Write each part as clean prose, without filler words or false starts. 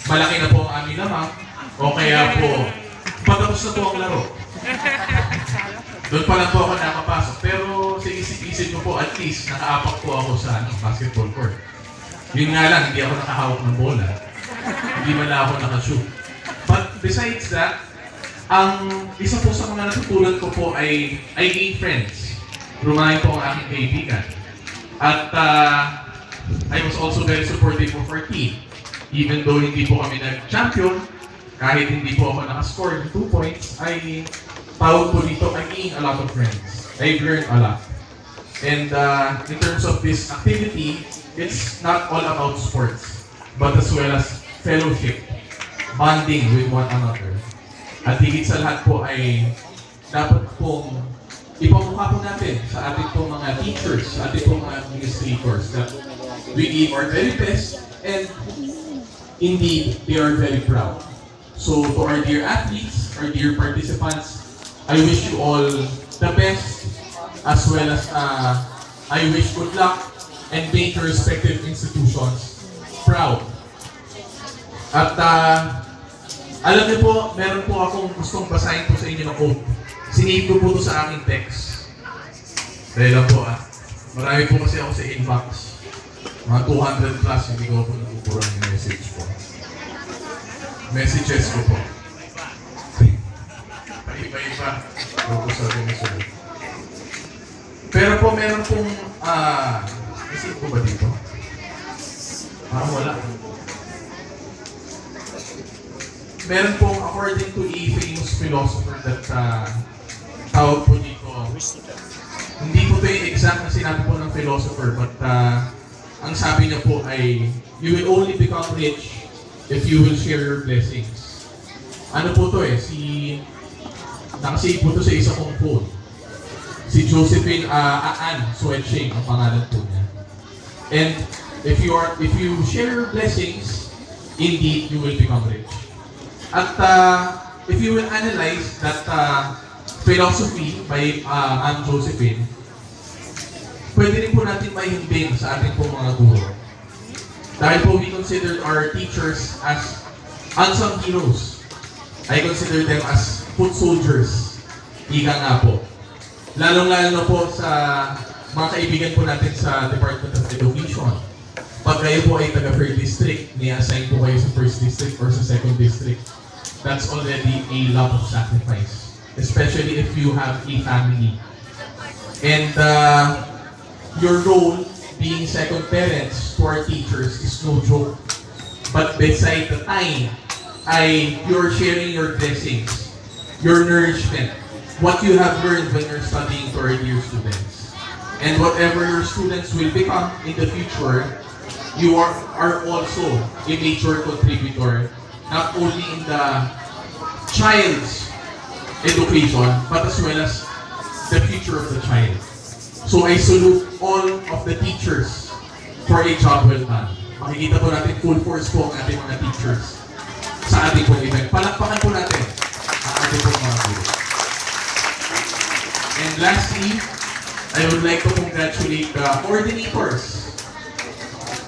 malaki na po ang aming lamang o kaya po patapos na po ang laro. Doon pa lang po ako nakapasok. Pero sa isip-isip ko po, at least nakaapak po ako sa basketball court. Yun nga lang, hindi ako nakahawak ng bola. Hindi man lang ako nakashoot. But besides that, ang isa po sa mga natutunan ko po ay gain friends. Rumay po ang aking kaibigan. At I was also very supportive of our team. Even though hindi po kami nag-champion, kahit hindi po ako nakascore ng 2 points, ay tawag po dito, I gained a lot of friends. I've learned a lot. And in terms of this activity, it's not all about sports, but as well as fellowship, bonding with one another. At higit sa lahat po ay dapat pong ipamukha po natin sa ating pong mga teachers, sa ating pong mga administrators that we give our very best and indeed they are very proud. So to our dear athletes, our dear participants, I wish you all the best as well as I wish good luck and make your respective institutions proud. At alam niyo po, meron po akong gustong basahin po sa inyo ng quote. Sinave ko po ito sa aking text. Dahil lang po marami po kasi ako sa inbox. Mga 200 plus, hindi ko po nagpupurang yung message po. Messages ko po. Iba-iba. Ako sa rin na sulit. Pero po meron pong, isip ko ba dito? Wala. Meron pong, according to a famous philosopher that tawag po dito, hindi po ito yung exact na sinabi po ng philosopher, but ang sabi niya po ay, you will only become rich if you will share your blessings. Ano po to nakasave po to sa isa kong phone. Si Josephine Ann Swetching ang pangalan po niya. And if you share your blessings, indeed you will become rich. At if you will analyze that philosophy by Ann Josephine, pwede rin po natin maihimbing sa ating pong mga guro. Dahil po we consider our teachers as unsung heroes. I consider them as foot soldiers. Ika nga po. Lalong-lalo na po sa mga kaibigan po natin sa Department of Education. Pag kayo po ay taga-1st district, ni-assign po kayo sa 1st district or sa 2nd district. That's already a lot of sacrifice. Especially if you have a family. And your role being second parents to our teachers is no joke. But beside the time, you're sharing your blessings, your nourishment, what you have learned when you're studying for our dear students. And whatever your students will become in the future, you are also a major contributor, not only in the child's education, but as well as the future of the child. So I salute all of the teachers for a job well done. Makikita po natin full force po ang ating mga teachers sa ating pong event. Palakpakan po natin ang ating pong mga guru. And lastly, I would like to congratulate the coordinators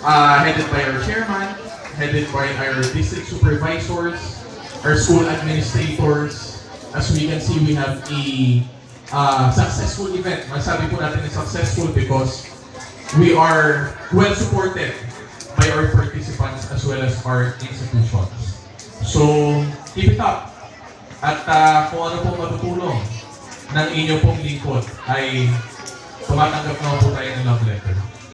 headed by our chairman, headed by our district supervisors, our school administrators. As we can see, we have a successful event. Masabi po natin is successful because we are well supported by our participants as well as our institutions. So, keep it up. At kung ano pong matutulong ng inyong pong lingkod ay tumatanggap na po tayo ng love letter.